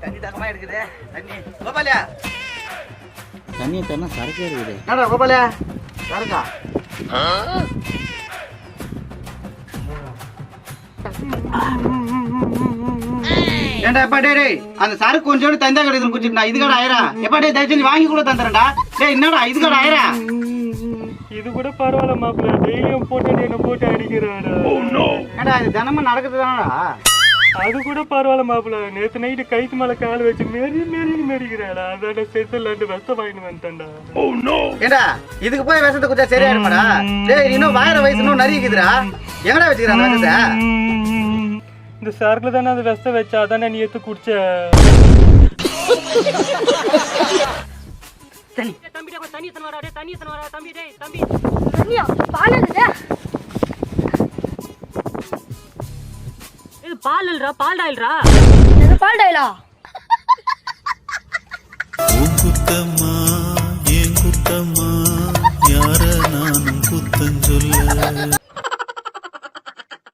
தண்ணி தாகமா இருக்குதே. தண்ணி கோபாலியா, தண்ணி தண்ணா சரக்கே இருக்குது. என்னடா கோபாலியா சரக்கா? ஏண்டா எப்பா டேய் அந்த சரக்கு கொஞ்சோடு தந்தா கிடையாது குடிச்சுட்டா. இது கடை ஆயிரா எப்பா டே தயவு செஞ்சு வாங்கி கூட தந்துறேன்டா. டேய் என்னடா இது கடை ஆயிரா? இது கூட பரவாயில்ல மாப்பிள்ள, டெய்லியும் போட்டு என்ன போட்டு அடிக்கிறாடா. ஏண்டா இது தினமும் நடக்குது தானடா? அது கூட பரவாயில்ல மாப்பிள்ள, நேற்று நைட்டு கைத்து மேலே கால் வச்சு மேரின்னு மேரிக்கிறாடா. அதான செத்துலாண்டு விஷம் வாங்கிட்டு வந்துட்டேன்டா. ஏண்டா இதுக்கு போய் விஷத்தை குடிச்சா சரியா இருமாடா? டேய் இன்னும் வாயிற வயசு இன்னும் நிறையக்குதுடா. எங்கடா வச்சுக்கிறான் விஷத்தை? இந்த சரக்குல தானே அது விஷத்தை வச்சா, அதானே நீ எடுத்து குடிச்ச. பால் இல்லரா, பால் டாயில்ரா. இது பால் டாயிலா? உன் குத்தம்மா என் குத்தம்மா, யார நானும் குத்தம் சொல்ல.